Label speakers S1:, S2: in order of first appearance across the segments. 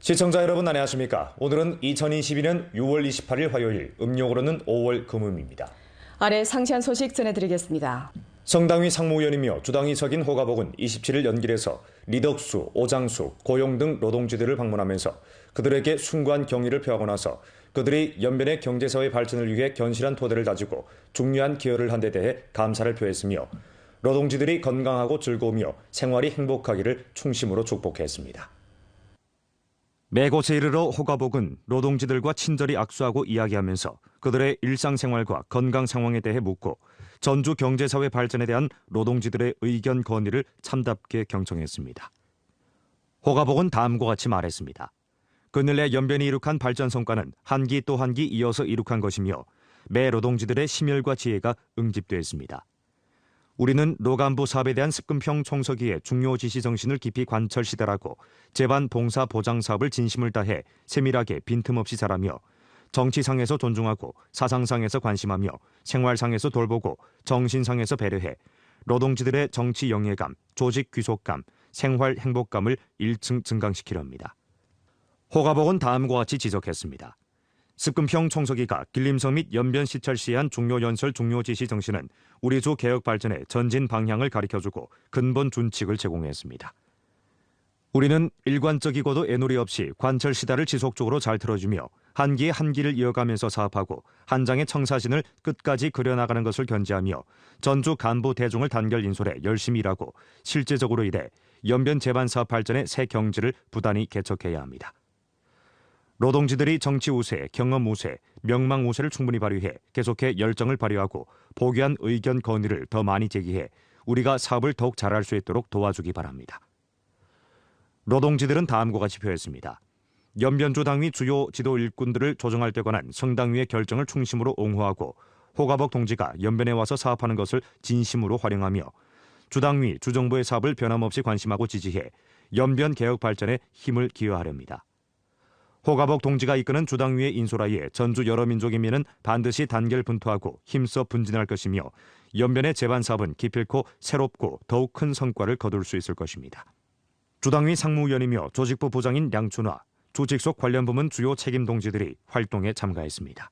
S1: 시청자 여러분 안녕하십니까? 오늘은 2022년 6월 28일 화요일, 음력으로는 5월 금음입니다.
S2: 아래 상세한 소식 전해드리겠습니다.
S1: 성당위 상무위원이며 주당위석인 호가복은 27일 연길에서 리덕수, 오장수, 고용 등 노동주들을 방문하면서 그들에게 숭고한 경의를 표하고 나서 그들이 연변의 경제사회 발전을 위해 견실한 토대를 다지고 중요한 기여를 한 데 대해 감사를 표했으며 노동주들이 건강하고 즐거우며 생활이 행복하기를 충심으로 축복했습니다. 매곳에 이르러 호가복은 노동지들과 친절히 악수하고 이야기하면서 그들의 일상생활과 건강 상황에 대해 묻고 전주 경제사회 발전에 대한 노동지들의 의견 건의를 참답게 경청했습니다. 호가복은 다음과 같이 말했습니다. 그늘내 연변이 이룩한 발전 성과는 한 기 또 한 기 이어서 이룩한 것이며 매 노동지들의 심혈과 지혜가 응집되었습니다. 우리는 노간부 사업에 대한 습근평 총서기의 중요 지시 정신을 깊이 관철시달하고 재반 봉사 보장 사업을 진심을 다해 세밀하게 빈틈없이 잘하며 정치상에서 존중하고 사상상에서 관심하며 생활상에서 돌보고 정신상에서 배려해 노동지들의 정치 영예감, 조직 귀속감, 생활 행복감을 1층 증강시키려 합니다. 호가복은 다음과 같이 지적했습니다. 습근평 총서기가 길림성 및 연변 시찰시에 한 중요연설 중요지시 정신은 우리 주 개혁 발전의 전진 방향을 가리켜주고 근본 준칙을 제공했습니다. 우리는 일관적이고도 애누리 없이 관철 시다를 지속적으로 잘 틀어주며 한 기의 한 길을 이어가면서 사업하고 한 장의 청사진을 끝까지 그려나가는 것을 견지하며 전주 간부 대중을 단결 인솔해 열심히 일하고 실제적으로 일해 연변 재반 사업 발전의 새 경지를 부단히 개척해야 합니다. 노동지들이 정치 우세, 경험 우세, 명망 우세를 충분히 발휘해 계속해 열정을 발휘하고 보귀한 의견 건의를 더 많이 제기해 우리가 사업을 더욱 잘할 수 있도록 도와주기 바랍니다. 노동지들은 다음과 같이 표했습니다. 연변주 당위 주요 지도 일꾼들을 조정할 때 관한 성당위의 결정을 충심으로 옹호하고 호가복 동지가 연변에 와서 사업하는 것을 진심으로 활용하며 주당위, 주정부의 사업을 변함없이 관심하고 지지해 연변 개혁 발전에 힘을 기여하려 합니다. 호가복 동지가 이끄는 주당위의 인솔하에 전주 여러 민족의 민은 반드시 단결 분투하고 힘써 분진할 것이며 연변의 재반 사업은 기필코 새롭고 더욱 큰 성과를 거둘 수 있을 것입니다. 주당위 상무위원이며 조직부 부장인 양춘화, 주직속 관련 부문 주요 책임 동지들이 활동에 참가했습니다.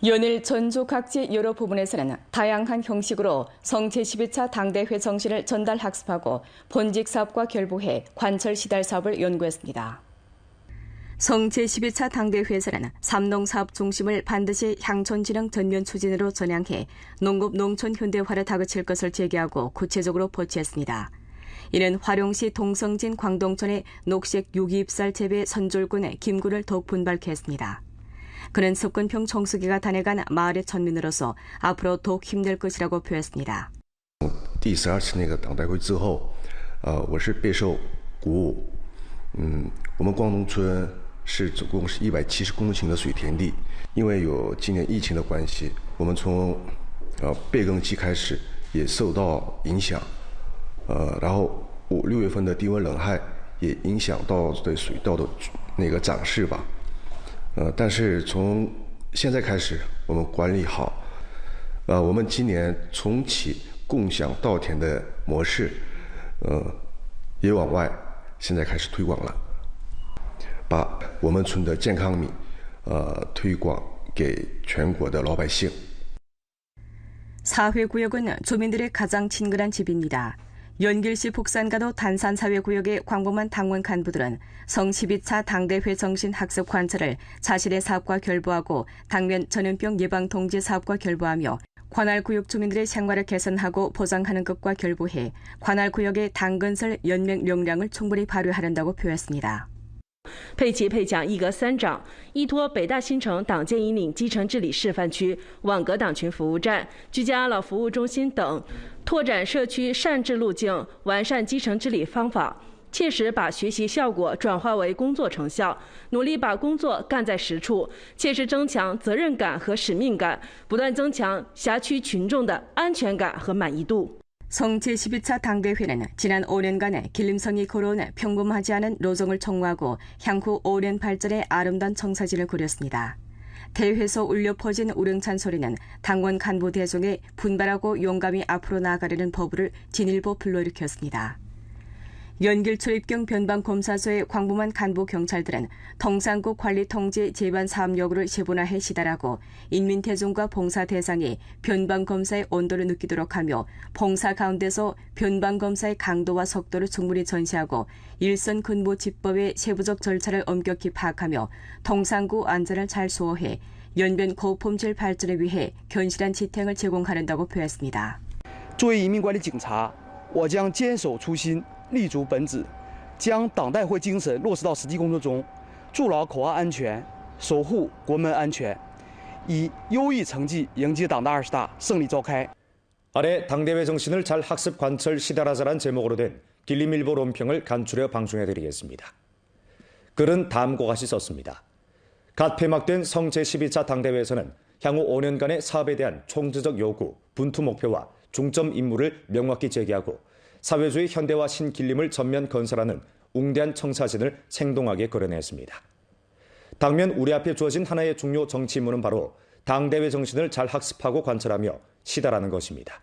S2: 연일 전주 각지 여러 부분에서는 다양한 형식으로 성 제12차 당대회 정신을 전달 학습하고 본직 사업과 결부해 관철 시달 사업을 연구했습니다. 성 제12차 당대회에서는 삼농사업 중심을 반드시 향촌진흥 전면 추진으로 전향해 농업 농촌 현대화를 다그칠 것을 제기하고 구체적으로 보치했습니다. 이는 화룡시 동성진 광동촌의 녹색 유기입살 재배 선졸군의 김구를 더욱 분발케 했습니다. 그는 습근평 총수기가 단해간 마을의 천민으로서 앞으로 더욱 힘낼 것이라고 표했습니다.
S3: 第12次那个党代会之后，我是备受鼓舞。我们广东村总共是170公顷的水田地，因为有今年疫情的关系，我们从备耕期开始也受到影响，然后5、6月份的低温冷害也影响到对水稻的那个长势吧。但是从现在开始，我们管理好，我们今年重启共享稻田的模式，也往外现在开始推广了。 把我们村的健康米推广给全国的老百姓。
S2: 사회구역은 주민들의 가장 친근한 집입니다. 연길시 북산가도 단산사회구역의 광범한 당원 간부들은 성 12차 당대회 정신 학습 관철을 자신의 사업과 결부하고 당면 전염병 예방 통제 사업과 결부하며 관할구역 주민들의 생활을 개선하고 보장하는 것과 결부해 관할구역의 당건설 연맹 역량을 충분히 발휘하는다고 표했습니다.
S4: 佩奇配奖一阁3长，依托北大新城党建引领基层治理示范区、网格党群服务站、居家老服务中心等，拓展社区善治路径，完善基层治理方法，切实把学习效果转化为工作成效，努力把工作干在实处，切实增强责任感和使命感，不断增强辖区群众的安全感和满意度。
S2: 성 제12차 당대회는 지난 5년간의 길림성이 걸어온 평범하지 않은 노정을 총무하고 향후 5년 발전의 아름다운 청사진을 그렸습니다. 대회에서 울려 퍼진 우렁찬 소리는 당원 간부 대중의 분발하고 용감히 앞으로 나아가려는 포부를 진일보 불러일으켰습니다. 연길 출입경 변방검사소의 광범한 간부 경찰들은 통상국 관리통제 제반사업력으로 세분화해 시달하고 인민대중과 봉사 대상이 변방검사의 온도를 느끼도록 하며 봉사 가운데서 변방검사의 강도와 속도를 충분히 전시하고 일선 근무 집법의 세부적 절차를 엄격히 파악하며 통상구 안전을 잘 수호해 연변 고품질 발전을 위해 견실한 지탱을 제공하는다고 표했습니다.
S5: 作为一名管理警察，我将坚守初心，立足本旨，将党代会精神落实到实际工作中，筑牢口岸安全，守护国门安全，以优异成绩迎接党大20大胜利召开。
S1: 아래 당대회 정신을 잘 학습 관철 시달하자란 제목으로 된 길림일보 논평을 간추려 방송해드리겠습니다. 글은 다음과 같이 썼습니다. 갓 폐막된 성 제12차 당대회에서는 향후 5년간의 사업에 대한 총체적 요구, 분투 목표와 중점 임무를 명확히 제기하고 사회주의 현대화 신길림을 전면 건설하는 웅대한 청사진을 생동하게 그려냈습니다. 당면 우리 앞에 주어진 하나의 중요 정치 임무는 바로 당대회 정신을 잘 학습하고 관철하며 시달하는 것입니다.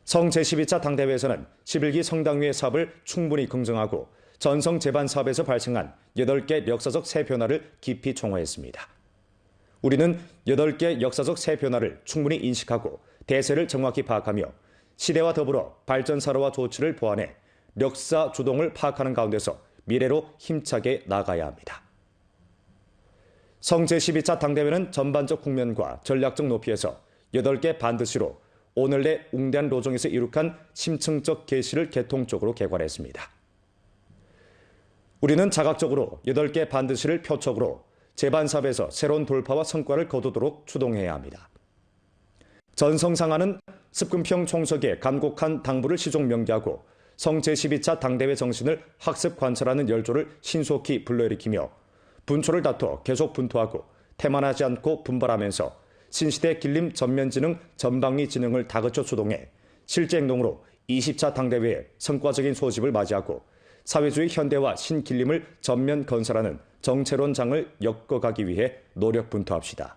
S1: 성 제12차 당대회에서는 11기 성당위의 사업을 충분히 긍정하고 전성 재반 사업에서 발생한 8개 역사적 새 변화를 깊이 총화했습니다. 우리는 8개 역사적 새 변화를 충분히 인식하고 대세를 정확히 파악하며 시대와 더불어 발전사로와 조치를 보완해 역사 주동을 파악하는 가운데서 미래로 힘차게 나아가야 합니다. 성 제12차 당대회는 전반적 국면과 전략적 높이에서 8개 반드시로 오늘의 웅대한 로정에서 이룩한 심층적 계시를 개통적으로 개괄했습니다. 우리는 자각적으로 8개 반드시를 표적으로 재반사업에서 새로운 돌파와 성과를 거두도록 추동해야 합니다. 전성상하는 습근평 총석의 간곡한 당부를 시종 명기하고 성 제12차 당대회 정신을 학습 관철하는 열조를 신속히 불러일으키며 분초를 다투어 계속 분투하고 태만하지 않고 분발하면서 신시대 길림 전면지능 전방위 진흥을 다그쳐 추동해 실제 행동으로 20차 당대회의 성과적인 소집을 맞이하고 사회주의 현대화 신길림을 전면 건설하는 정체론 장을 엮어가기 위해 노력 분투합시다.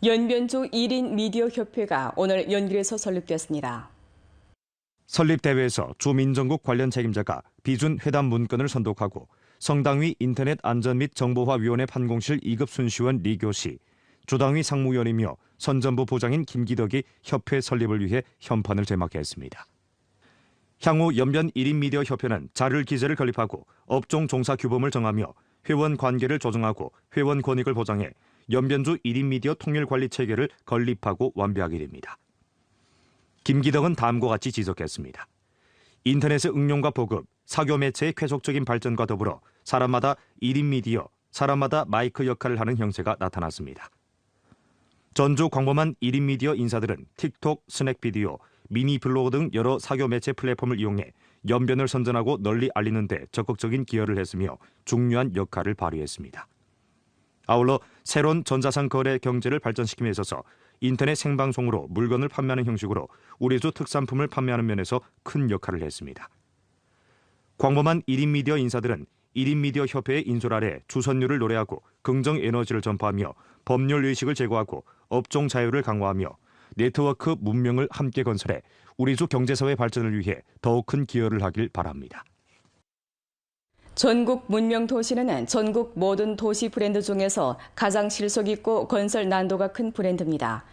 S2: 연변주 1인 미디어 협회가 오늘 연길에서 설립됐습니다.
S1: 설립대회에서 주민정국 관련 책임자가 비준 회담 문건을 선독하고 성당위 인터넷 안전 및 정보화위원회 판공실 2급 순시원 리교시, 주당위 상무위원이며 선전부 부장인 김기덕이 협회 설립을 위해 현판을 제막했습니다. 향후 연변 1인 미디어 협회는 자율 기재를 건립하고 업종 종사 규범을 정하며 회원 관계를 조정하고 회원 권익을 보장해 연변주 1인 미디어 통일 관리 체계를 건립하고 완비하게 됩니다. 김기덕은 다음과 같이 지적했습니다. 인터넷의 응용과 보급, 사교 매체의 쾌속적인 발전과 더불어 사람마다 1인 미디어, 사람마다 마이크 역할을 하는 형세가 나타났습니다. 전주 광범한 1인 미디어 인사들은 틱톡, 스낵 비디오, 미니 블로그 등 여러 사교 매체 플랫폼을 이용해 연변을 선전하고 널리 알리는 데 적극적인 기여를 했으며 중요한 역할을 발휘했습니다. 아울러 새로운 전자상 거래 경제를 발전시킴에 있어서 인터넷 생방송으로 물건을 판매하는 형식으로 우리주 특산품을 판매하는 면에서 큰 역할을 했습니다. 광범한 1인 미디어 인사들은 1인 미디어 협회의 인솔 아래 주선율을 노래하고 긍정 에너지를 전파하며 법률 의식을 제고하고 업종 자유를 강화하며 네트워크 문명을 함께 건설해 우리주 경제사회 발전을 위해 더욱 큰 기여를 하길 바랍니다.
S2: 전국 문명도시는 전국 모든 도시 브랜드 중에서 가장 실속 있고 건설 난도가 큰 브랜드입니다.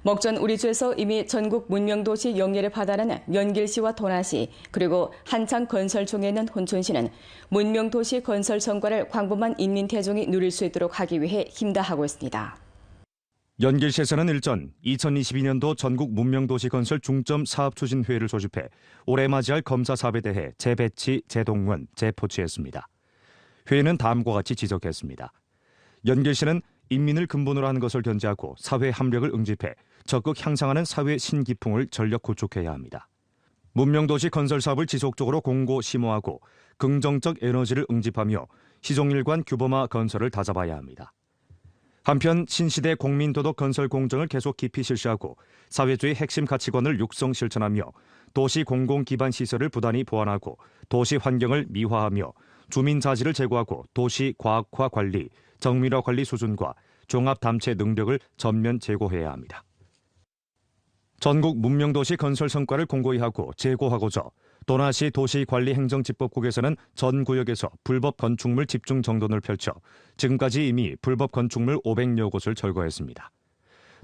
S2: 먹전 우리주에서 이미 전국 문명도시 영예를 받아낸 연길시와 도나시 그리고 한창 건설 중에 있는 혼촌시는 문명도시 건설 성과를 광범한 인민대중이 누릴 수 있도록 하기 위해 힘다하고 있습니다.
S1: 연길시에서는 일전 2022년도 전국 문명도시 건설 중점 사업추진회의를 소집해 올해 맞이할 검사 사업에 대해 재배치, 재동원, 재포취했습니다. 회의는 다음과 같이 지적했습니다. 연길시는 인민을 근본으로 하는 것을 견지하고 사회 합력을 응집해 적극 향상하는 사회 신기풍을 전력 구축해야 합니다. 문명도시 건설 사업을 지속적으로 공고 심호하고 긍정적 에너지를 응집하며 시종일관 규범화 건설을 다잡아야 합니다. 한편 신시대 공민도덕 건설 공정을 계속 깊이 실시하고 사회주의 핵심 가치관을 육성 실천하며 도시 공공기반 시설을 부단히 보완하고 도시 환경을 미화하며 주민 자질을 제고하고 도시 과학화 관리, 정밀화 관리 수준과 종합 담체 능력을 전면 제고해야 합니다. 전국 문명도시 건설 성과를 공고히 하고 제고하고자 도나시 도시관리행정집법국에서는 전 구역에서 불법 건축물 집중 정돈을 펼쳐 지금까지 이미 불법 건축물 500여 곳을 철거했습니다.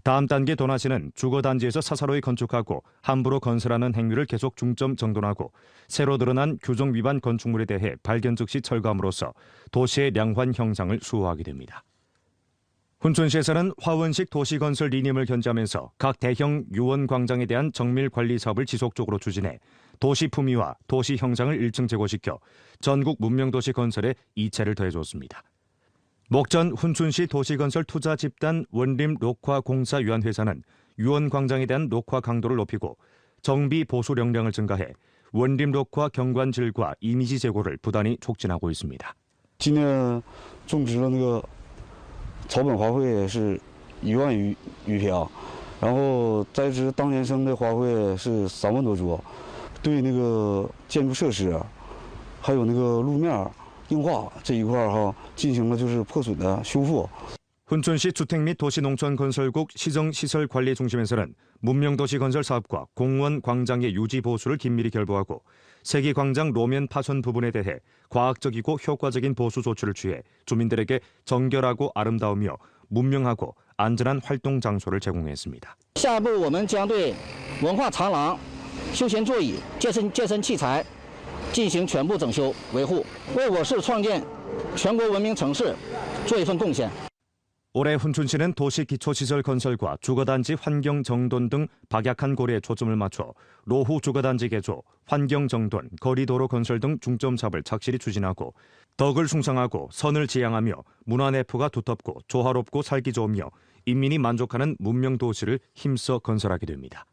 S1: 다음 단계 도나시는 주거단지에서 사사로이 건축하고 함부로 건설하는 행위를 계속 중점 정돈하고 새로 드러난 규정 위반 건축물에 대해 발견 즉시 철거함으로써 도시의 량환 형상을 수호하게 됩니다. 훈춘시에서는 화원식 도시건설 리님을 견지하면서 각 대형 유원광장에 대한 정밀 관리 사업을 지속적으로 추진해 도시 품위와 도시 형상을 1층 제고시켜 전국 문명도시 건설에 이체를 더해줬습니다. 목전 훈춘시 도시건설 투자집단 원림 녹화공사위원회사는 유원광장에 대한 녹화 강도를 높이고 정비 보수 용량을 증가해 원림 녹화 경관 질과 이미지 제고를 부단히 촉진하고 있습니다.
S5: 今年种植了那个草本花卉是1万余平，然后栽植当年生的花卉是3万多株，对那个建筑设施还有那个路面硬化这一块进行了就是破损的修复。
S1: 훈춘시 주택 및 도시농촌건설국 시정시설관리중심에서는 문명도시 건설 사업과 공원 광장의 유지 보수를 긴밀히 결부하고 세기 광장 로면 파손 부분에 대해 과학적이고 효과적인 보수 조치를 취해 주민들에게 정결하고 아름다우며 문명하고 안전한 활동 장소를 제공했습니다.
S6: 下一步我们将对文化长廊、休闲座椅、健身器材进行全部整修维护，为我市创建全国文明城市做一份贡献。
S1: 올해 훈춘시는 도시 기초시설 건설과 주거단지 환경 정돈 등 박약한 고려에 초점을 맞춰 노후 주거단지 개조, 환경 정돈, 거리도로 건설 등 중점 사업을 착실히 추진하고 덕을 숭상하고 선을 지향하며 문화 내포가 두텁고 조화롭고 살기 좋으며 인민이 만족하는 문명 도시를 힘써 건설하게 됩니다.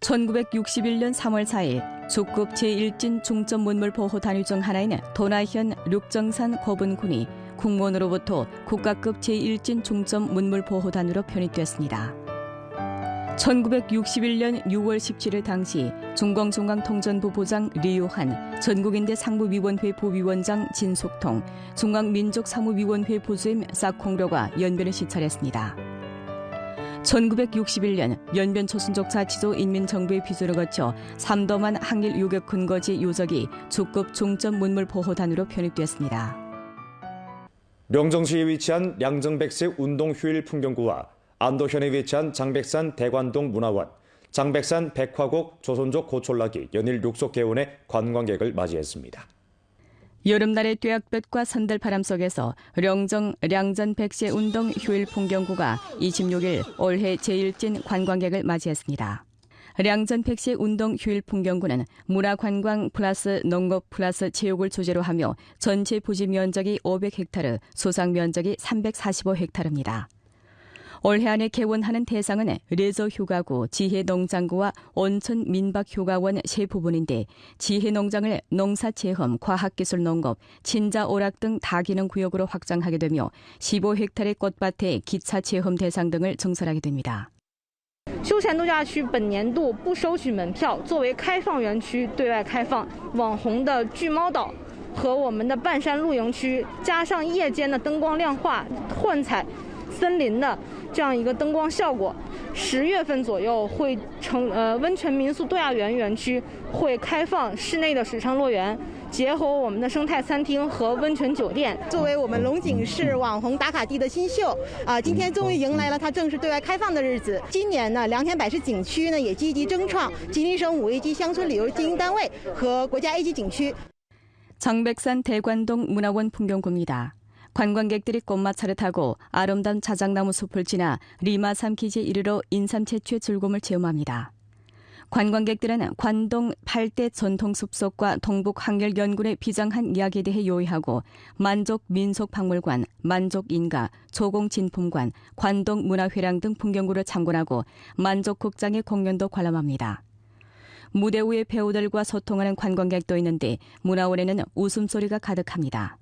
S2: (1961년 3월 4일) 조급 제1진 중점문물보호 단위 중 하나인 도나현 륙정산 고분군이 국무원으로부터 국가급 제1진 중점문물보호 단위로 편입됐습니다. 1961년 6월 17일 당시 중공중앙통전부 부장 리유한, 전국인대 상무위원회 부위원장 진숙통, 중앙민족사무위원회 부주임 싹콩료가 연변을 시찰했습니다. 1961년 연변 초순족자 지조 인민정부의 비조를 거쳐 삼도만 항일 유격 근거지 요적이 주급 중점 문물 보호 단위로 편입됐습니다.
S1: 명정시에 위치한 량정백색 운동 휴일 풍경구와 안도현에 위치한 장백산 대관동 문화원, 장백산 백화곡 조선족 고촌락이 연일 육속 개원해 관광객을 맞이했습니다.
S2: 여름날의 뙤약볕과 산들바람 속에서 량전 백세 운동 휴일 풍경구가 26일 올해 제1진 관광객을 맞이했습니다. 량전 백세 운동 휴일 풍경구는 문화관광 플러스 농업 플러스 체육을 주제로 하며 전체 부지 면적이 500헥타르, 수상 면적이 345헥타르입니다. 올해 안에 개원하는 대상은 레저 휴가구, 지혜 농장구와 온천 민박 휴가원 세 부분인데 지혜 농장을 농사체험, 과학기술 농업, 친자 오락 등 다기능 구역으로 확장하게 되며 15헥타르의 꽃밭에 기차 체험 대상 등을 증설하게 됩니다.
S7: 休闲度假区本年度不收取门票，作为开放园区对外开放。网红的巨猫岛和我们的半山露营区，加上夜间的灯光亮化、幻彩森林的这样一个灯光效果，10月份左右会温泉民宿度假园园区会开放室内的水上乐园，结合我们的生态餐厅和温泉酒店。
S8: 作为我们龙井市网红打卡地的新秀今天终于迎来了它正式对外开放的日子。今年呢，良田百世景区呢也积极争创吉林省5A级乡村旅游经营单位和国家 A级景区。
S2: 장백산 대관동 문화원 풍경구입니다. 관광객들이 꽃마차를 타고 아름다운 자작나무 숲을 지나 리마삼 기지에 이르러 인삼 채취의 즐거움을 체험합니다. 관광객들은 관동 8대 전통숲속과 동북 항렬연군의 비장한 이야기에 대해 요이하고 만족 민속박물관, 만족인가, 조공진품관, 관동 문화회랑 등 풍경구를 참관하고 만족극장의 공연도 관람합니다. 무대 위의 배우들과 소통하는 관광객도 있는데 문화원에는 웃음소리가 가득합니다.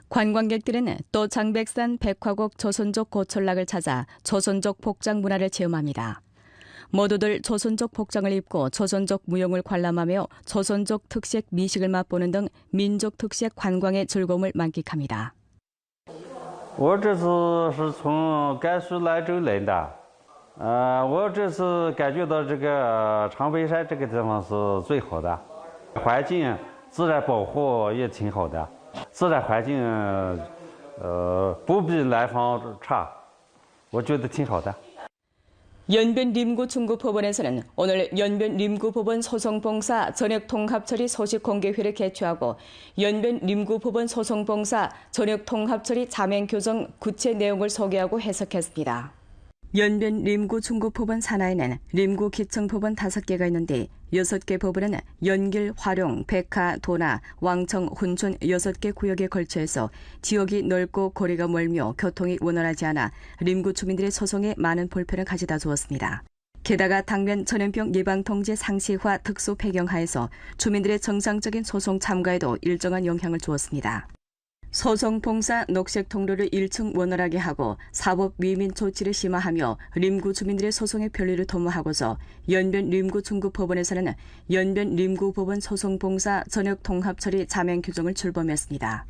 S2: 관광객들은 또 장백산 백화곡 조선족 고철락을 찾아 조선족 복장 문화를 체험합니다. 모두들 조선족 복장을 입고 조선족 무용을 관람하며 조선족 특색 미식을 맛보는 등 민족 특색 관광의 즐거움을 만끽합니다.
S9: 我这次是从甘肃兰州来的，我这次感觉到这个长白山这个地方是最好的，环境自然保护也挺好的，自然环境不比南方差，我觉得挺好的。
S2: 연변 림구 중구법원에서는 오늘 연변 림구법원 소송봉사 전역통합처리 소식공개회를 개최하고 연변 림구법원 소송봉사 전역통합처리 자맹교정 구체 내용을 소개하고 해석했습니다. 연변 림구 중구법원 산하에는 림구 기층법원 5개가 있는데 6개 법원은 연길, 화룡, 백하, 도나, 왕청, 훈촌 6개 구역에 걸쳐서 지역이 넓고 거리가 멀며 교통이 원활하지 않아 림구 주민들의 소송에 많은 불편을 가져다 주었습니다. 게다가 당면 전염병 예방통제 상시화 특수 배경하에서 주민들의 정상적인 소송 참가에도 일정한 영향을 주었습니다. 소송봉사 녹색 통로를 1층 원활하게 하고 사법 위민 조치를 심화하며 림구 주민들의 소송의 편리를 도모하고서 연변 림구 중구법원에서는 연변 림구법원 소송봉사 전역 통합처리 자맹 규정을 출범했습니다.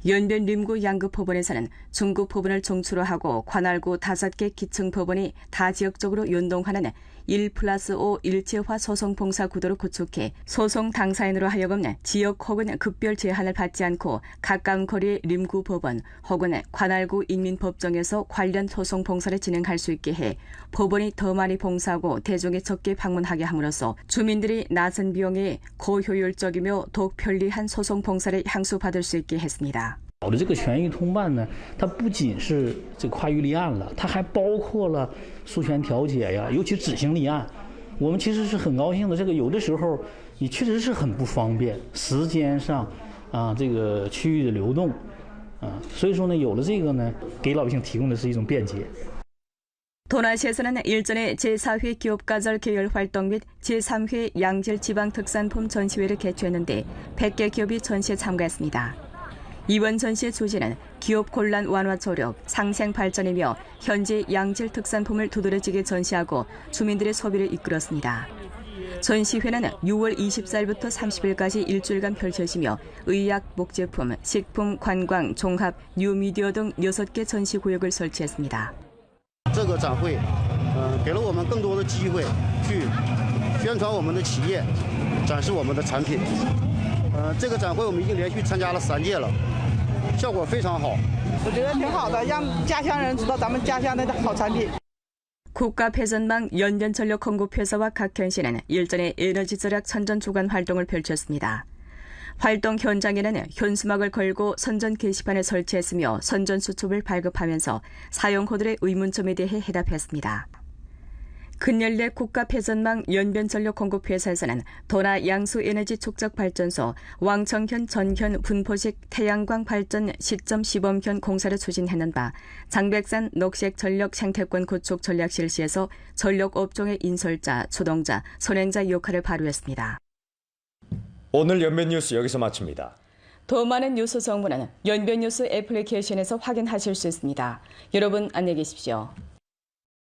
S2: 연변 림구 양급법원에서는 중구법원을 종추로 하고 관할구 5개 기층법원이 다 지역적으로 연동하는 1+5 일체화 소송봉사 구도를 구축해 소송 당사인으로 하여금 지역 혹은 급별 제한을 받지 않고 가까운 거리의 림구법원 혹은 관할구 인민법정에서 관련 소송봉사를 진행할 수 있게 해 법원이 더 많이 봉사하고 대중이 적게 방문하게 함으로써 주민들이 나선 비용에 고효율적이며 더욱 편리한 소송봉사를 향수받을 수 있게 했습니다.
S10: 好的这个权益通办呢，它不仅是这个跨域立案了，它还包括了诉权调解呀，尤其执行立案。我们其实是很高兴的，这个有的时候你确实是很不方便，时间上这个区域的流动所以说呢，有了这个呢，给老百姓提供的是一种便捷。
S2: 도나시에서는 일전에 제4회 기업가절 계열 활동 및 제3회 양질 지방 특산품 전시회를 개최했는데 100개 기업이 전시에 참가했습니다. 이번 전시의 주제는 기업 곤란 완화 조력, 상생 발전이며 현재 양질 특산품을 두드러지게 전시하고 주민들의 소비를 이끌었습니다. 전시회는 6월 24일부터 30일까지 일주일간 펼쳐지며 의약, 목제품, 식품, 관광, 종합, 뉴미디어 등 6개 전시 구역을 설치했습니다.
S11: 这个展会，给了我们更多的机会去宣传我们的企业，展示我们的产品。这个展会我们已经连续参加了3届了，效果非常好。
S12: 我觉得挺好的，让家乡人知道咱们家乡的好产品。
S2: 국가폐전망 연변전력공급회사와 각현시는 일전에 에너지 절약 선전 주간 활동을 펼쳤습니다. 활동 현장에는 현수막을 걸고 선전 게시판을 설치했으며 선전 수첩을 발급하면서 사용호들의 의문점에 대해 해답했습니다. 근연래 국가폐전망 연변전력공급회사에서는 도나 양수에너지 축적발전소, 왕청현 전현 분포식 태양광 발전 시점 시범현 공사를 추진하는 바 장백산 녹색전력 생태권 구축 전략 실시에서 전력업종의 인솔자, 주동자, 선행자 역할을 발휘했습니다.
S1: 오늘 연변뉴스 여기서 마칩니다.
S2: 더 많은 뉴스 정보는 연변뉴스 애플리케이션에서 확인하실 수 있습니다. 여러분 안녕히 계십시오.